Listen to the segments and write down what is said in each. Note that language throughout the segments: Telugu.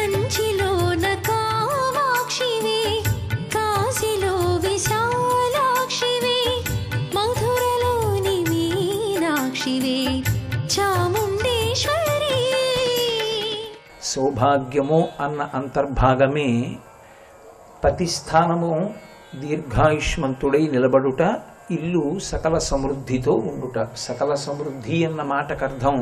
కంచిలోన కామాక్షివే కాశీలో విశాలాక్షివే మధురలోని మీనాక్షివే చాముండేశ్వరి. సౌభాగ్యము అన్న అంతర్భాగమే పతిస్థానము దీర్ఘాయుష్మంతుడై నిలబడుట, ఇల్లు సకల సమృద్ధితో ఉండుట. సకల సమృద్ధి అన్న మాటకు అర్థం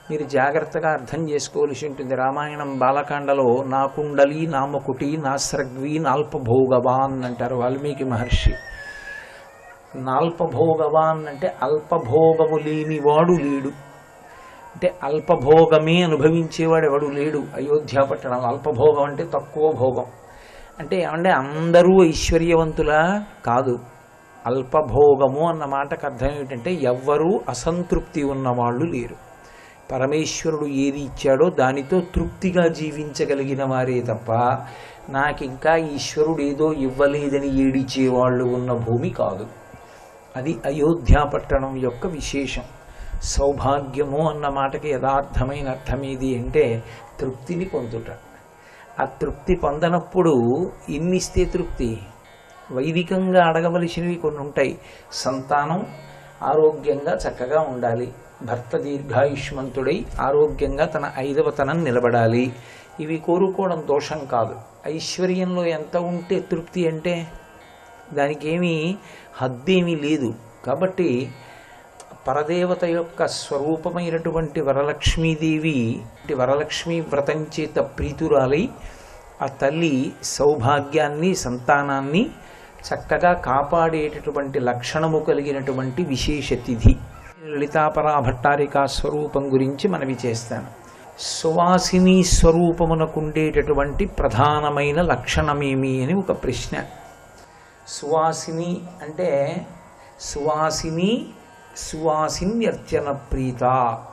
మీరు జాగ్రత్తగా అర్థం చేసుకోవలసి ఉంటుంది. రామాయణం బాలకాండలో నా కుండలి నామకుటి నాస్రగ్వి నాల్పభోగవాన్ అంటారు వాల్మీకి మహర్షి. నాల్పభోగవాన్ అంటే అల్పభోగము లేనివాడు లేడు, అంటే అల్పభోగమే అనుభవించేవాడు ఎవడు లేడు. అయోధ్య పట్టణం అల్పభోగం అంటే తక్కువ భోగం అంటే ఏమంటే అందరూ ఐశ్వర్యవంతులా కాదు. అల్పభోగము అన్న మాటకు అర్థం ఏమిటంటే ఎవ్వరూ అసంతృప్తి ఉన్నవాళ్ళు లేరు. పరమేశ్వరుడు ఏది ఇచ్చాడో దానితో తృప్తిగా జీవించగలిగిన వారే తప్ప నాకింకా ఈశ్వరుడు ఏదో ఇవ్వలేదని ఏడిచేవాళ్ళు ఉన్న భూమి కాదు. అది అయోధ్య పట్టణం యొక్క విశేషం. సౌభాగ్యము అన్న మాటకి యథార్థమైన అర్థం ఏది అంటే తృప్తిని పొందుట. ఆ తృప్తి పొందనప్పుడు ఇన్నిస్తే తృప్తి. వైదికంగా అడగవలసినవి కొన్ని ఉంటాయి. సంతానం ఆరోగ్యంగా చక్కగా ఉండాలి, భర్త దీర్ఘాయుష్మంతుడై ఆరోగ్యంగా తన 5వ తనం నిలబడాలి. ఇవి కోరుకోవడం దోషం కాదు. ఐశ్వర్యంలో ఎంత ఉంటే తృప్తి అంటే దానికి ఏమీ హద్దేమీ లేదు. కాబట్టి పరదేవత యొక్క స్వరూపమైనటువంటి వరలక్ష్మీదేవి వరలక్ష్మీ వ్రతం చేత ప్రీతురాలై ఆ తల్లి సౌభాగ్యాన్ని సంతానాన్ని చక్కగా కాపాడేటటువంటి లక్షణము కలిగినటువంటి విశేష తిథి. లలితాపరా భట్టారికా స్వరూపం గురించి మనవి చేస్తాను. సువాసిని స్వరూపమునకుండేటటువంటి ప్రధానమైన లక్షణమేమి అని ఒక ప్రశ్న. సువాసిని అంటే సువాసిని సువాసిన్యర్చన ప్రీత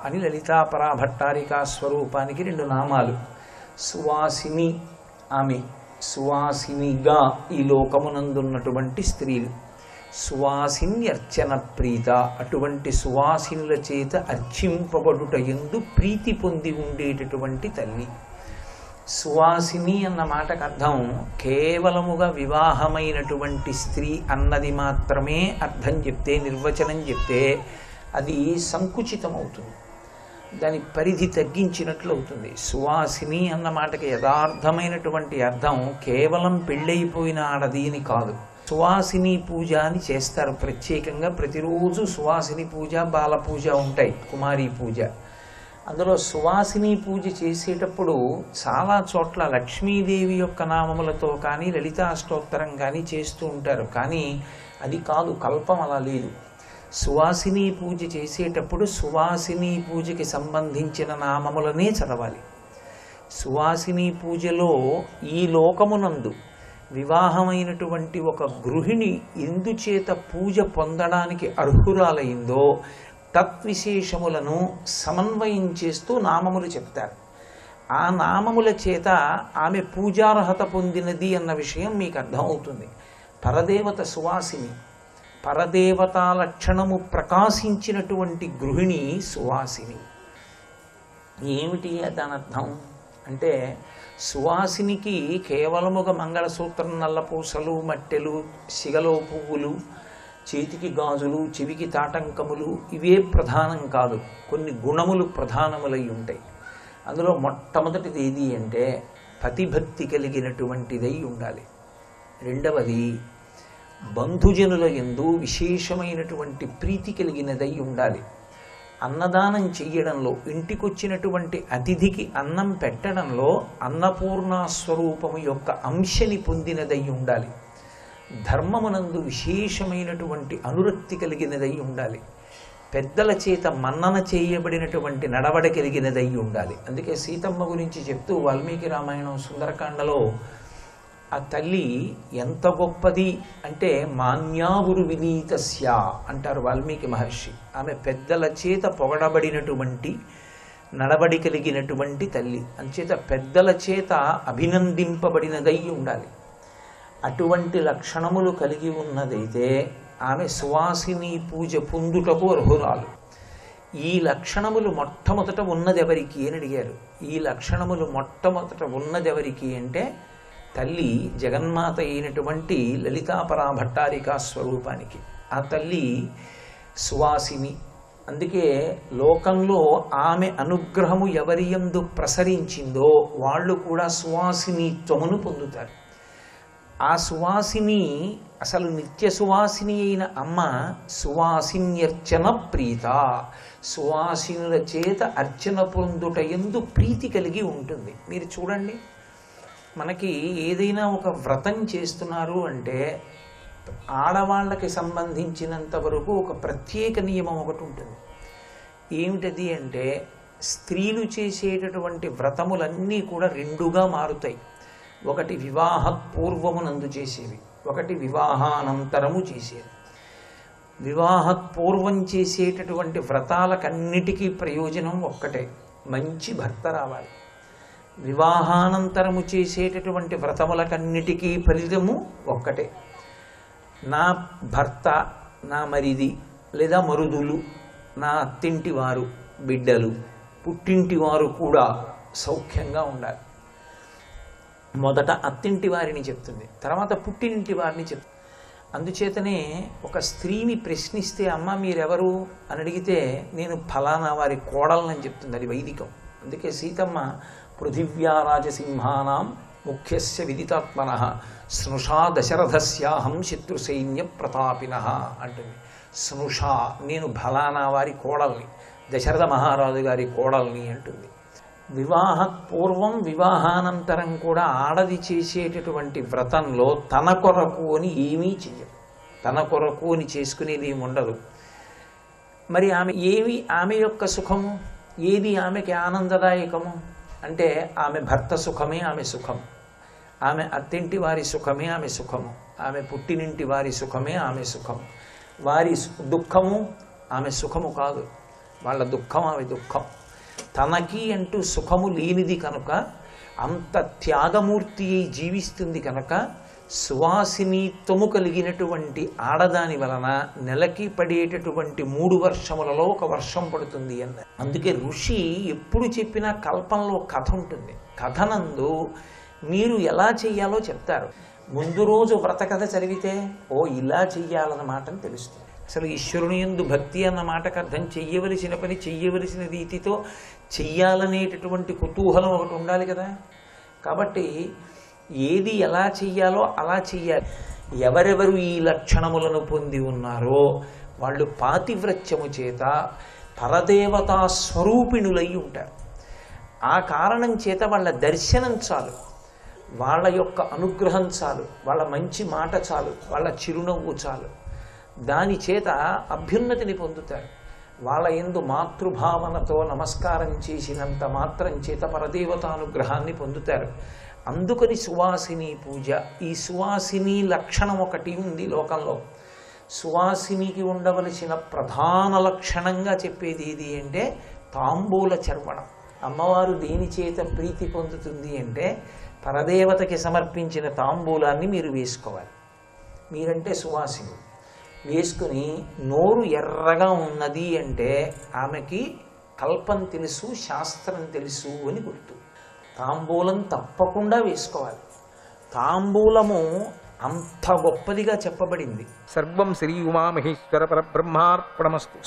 అని లలితాపరా భట్టారికా స్వరూపానికి 2 నామాలు. సువాసిని ఆమె, సువాసినిగా ఈ లోకమునందున్నటువంటి స్త్రీలు. సువాసిన్యర్చన ప్రీత అటువంటి సువాసినుల చేత అర్చింపబడుట యందు ప్రీతి పొంది ఉండేటటువంటి తల్లి. సువాసిని అన్న మాటకు అర్థం కేవలముగా వివాహమైనటువంటి స్త్రీ అన్నది మాత్రమే అర్థం చెప్తే, నిర్వచనం చెప్తే అది సంకుచితమవుతుంది, దాని పరిధి తగ్గించినట్లు అవుతుంది. సువాసిని అన్న మాటకి యథార్థమైనటువంటి అర్థం కేవలం పెళ్ళైపోయిన ఆడది అని కాదు. సువాసిని పూజ అని చేస్తారు ప్రత్యేకంగా. ప్రతిరోజు సువాసిని పూజ, బాల పూజ ఉంటాయి, కుమారి పూజ. అందులో సువాసిని పూజ చేసేటప్పుడు చాలా చోట్ల లక్ష్మీదేవి యొక్క నామములతో కానీ లలితా స్తోత్రం కానీ చేస్తూ ఉంటారు. కానీ అది కాదు, కల్పం అలా లేదు. సువాసిని పూజ చేసేటప్పుడు సువాసిని పూజకి సంబంధించిన నామములనే చదవాలి. సువాసిని పూజలో ఈ లోకమునందు వివాహమైనటువంటి ఒక గృహిణి ఎందుచేత పూజ పొందడానికి అర్హురాలైందో తత్విశేషములను సమన్వయం చేస్తూ నామములు చెప్తారు. ఆ నామముల చేత ఆమె పూజార్హత పొందినది అన్న విషయం మీకు అర్థమవుతుంది. పరదేవత సువాసిని, పరదేవతా లక్షణము ప్రకాశించినటువంటి గృహిణి సువాసిని. ఏమిటి దాని అర్థం అంటే సువాసినికి కేవలముగా మంగళసూత్రం, నల్లపూసలు, మట్టెలు, సిగలో పువ్వులు, చేతికి గాజులు, చెవికి తాటంకములు ఇవే ప్రధానం కాదు. కొన్ని గుణములు ప్రధానములై ఉంటాయి. అందులో మొట్టమొదటిది ఏది అంటే పతిభక్తి కలిగినటువంటిదై ఉండాలి. రెండవది బంధుజనుల యందు విశేషమైనటువంటి ప్రీతి కలిగినదై ఉండాలి. అన్నదానం చెయ్యడంలో, ఇంటికొచ్చినటువంటి అతిథికి అన్నం పెట్టడంలో అన్నపూర్ణా స్వరూపము యొక్క అంశని పొందినదై ఉండాలి. ధర్మమునందు విశేషమైనటువంటి అనురక్తి కలిగినదై ఉండాలి. పెద్దల చేత మన్నన చేయబడినటువంటి నడవడ కలిగినదై ఉండాలి. అందుకే సీతమ్మ గురించి చెప్తూ వాల్మీకి రామాయణం సుందరకాండలో ఆ తల్లి ఎంత గొప్పది అంటే మాన్యావురు వినీతస్య అంటారు వాల్మీకి మహర్షి. ఆమె పెద్దల చేత పొగడబడినటువంటి నడవడి కలిగినటువంటి తల్లి. అంచేత పెద్దల చేత అభినందింపబడినదై ఉండాలి. అటువంటి లక్షణములు కలిగి ఉన్నదైతే ఆమె సువాసిని పూజ పొందుటకు అర్హురాలు. ఈ లక్షణములు మొట్టమొదట ఉన్నదెవరికి అని అడిగారు. ఈ లక్షణములు మొట్టమొదట ఉన్నదెవరికి అంటే తల్లి జగన్మాత అయినటువంటి లలితాపరా భట్టారికా స్వరూపానికి. ఆ తల్లి సువాసిని. అందుకే లోకంలో ఆమె అనుగ్రహము ఎవరి యందు ప్రసరించిందో వాళ్ళు కూడా సువాసినిత్వమును పొందుతారు. ఆ సువాసిని అసలు నిత్య సువాసిని అయిన అమ్మ సువాసిన్యర్చన ప్రీత. సువాసినుల చేత అర్చన పొందుట యందు ప్రీతి కలిగి ఉంటుంది. మీరు చూడండి, మనకి ఏదైనా ఒక వ్రతం చేస్తున్నారు అంటే ఆడవాళ్ళకి సంబంధించినంత వరకు ఒక ప్రత్యేక నియమం ఒకటి ఉంటుంది. ఏమిటది అంటే స్త్రీలు చేసేటటువంటి వ్రతములన్నీ కూడా రెండుగా మారుతాయి. ఒకటి వివాహ పూర్వమునందు చేసేవి, ఒకటి వివాహానంతరము చేసేవి. వివాహ పూర్వం చేసేటటువంటి వ్రతాలకన్నిటికీ ప్రయోజనం ఒక్కటే, మంచి భర్త రావాలి. వివాహానంతరము చేసేటటువంటి వ్రతములకన్నిటికీ ఫలితము ఒక్కటే, నా భర్త, నా మరిది లేదా మరుదులు, నా అత్తింటి వారు, బిడ్డలు, పుట్టింటి వారు కూడా సౌఖ్యంగా ఉండాలి. మొదట అత్తింటి వారిని చెప్తుంది, తర్వాత పుట్టినింటి వారిని చెప్తుంది. అందుచేతనే ఒక స్త్రీని ప్రశ్నిస్తే అమ్మ మీరెవరు అని అడిగితే నేను ఫలానా వారి కోడలని చెప్తుంది. అది వైదికం. అందుకే సీతమ్మ పృథివ్యా రాజసింహానాం ముఖ్యస్య విదితాత్మనః స్నుషా దశరథస్యాహం శత్రుసైన్య ప్రతాపినః అంటుంది. స్నుషా, నేను ఫలానా వారి కోడల్ని, దశరథ మహారాజు గారి కోడల్ని అంటుంది. వివాహ పూర్వం వివాహానంతరం కూడా ఆడది చేసేటటువంటి వ్రతంలో తన కొరకు అని ఏమీ చెయ్యదు. తన కొరకు అని చేసుకునేది ఏమి ఉండదు. మరి ఆమె యొక్క సుఖము ఏది ఆమెకి ఆనందదాయకము అంటే ఆమె భర్త సుఖమే ఆమె సుఖం, ఆమె అత్తింటి వారి సుఖమే ఆమె సుఖము, ఆమె పుట్టినింటి వారి సుఖమే ఆమె సుఖం. వారి దుఃఖము ఆమె సుఖము కాదు, వాళ్ళ దుఃఖం ఆమె దుఃఖం. తనకి అంటూ సుఖము లేనిది కనుక, అంత త్యాగమూర్తి అయి జీవిస్తుంది కనుక సువాసినిత్వము కలిగినటువంటి ఆడదాని వలన నెలకి పడేటటువంటి 3 వర్షములలో 1 వర్షం పడుతుంది అన్నారు. అందుకే ఋషి ఎప్పుడు చెప్పినా కల్పంలో కథ ఉంటుంది. కథనందు మీరు ఎలా చెయ్యాలో చెప్తారు. ముందు రోజు వ్రత కథ చదివితే ఇలా చెయ్యాలన్నమాట అని తెలుస్తుంది. అసలు ఈశ్వరుని యందు భక్తి అన్న మాటకు అర్థం చెయ్యవలసిన పని చెయ్యవలసిన రీతితో చెయ్యాలనేటటువంటి కుతూహలం ఒకటి ఉండాలి కదా. కాబట్టి ఏది ఎలా చెయ్యాలో అలా చెయ్యాలి. ఎవరెవరు ఈ లక్షణములను పొంది ఉన్నారో వాళ్ళు పాతివ్రత్యము చేత పరదేవతా స్వరూపిణులై ఉంటారు. ఆ కారణం చేత వాళ్ళ దర్శనం చాలు, వాళ్ళ యొక్క అనుగ్రహం చాలు, వాళ్ళ మంచి మాట చాలు, వాళ్ళ చిరునవ్వు చాలు, దాని చేత అభ్యున్నతిని పొందుతారు. వాళ్ళ యందు మాతృభావనతో నమస్కారం చేసినంత మాత్రం చేత పరదేవతానుగ్రహాన్ని పొందుతారు. అందుకని సువాసిని పూజ. ఈ సువాసిని లక్షణం ఒకటి ఉంది లోకంలో. సువాసినికి ఉండవలసిన ప్రధాన లక్షణంగా చెప్పేది ఏది అంటే తాంబూల చర్వణం. అమ్మవారు దేని చేత ప్రీతి పొందుతుంది అంటే పరదేవతకి సమర్పించిన తాంబూలాన్ని మీరు వేసుకోవాలి. మీరంటే సువాసిని వేసుకుని నోరు ఎర్రగా ఉన్నది అంటే ఆమెకి కల్పం తెలుసు, శాస్త్రం తెలుసు అని గుర్తు. తాంబూలం తప్పకుండా వేసుకోవాలి. తాంబూలము అంత గొప్పదిగా చెప్పబడింది. సర్వం శ్రీ ఉమామహేశ్వర పరబ్రహ్మార్పణమస్తు.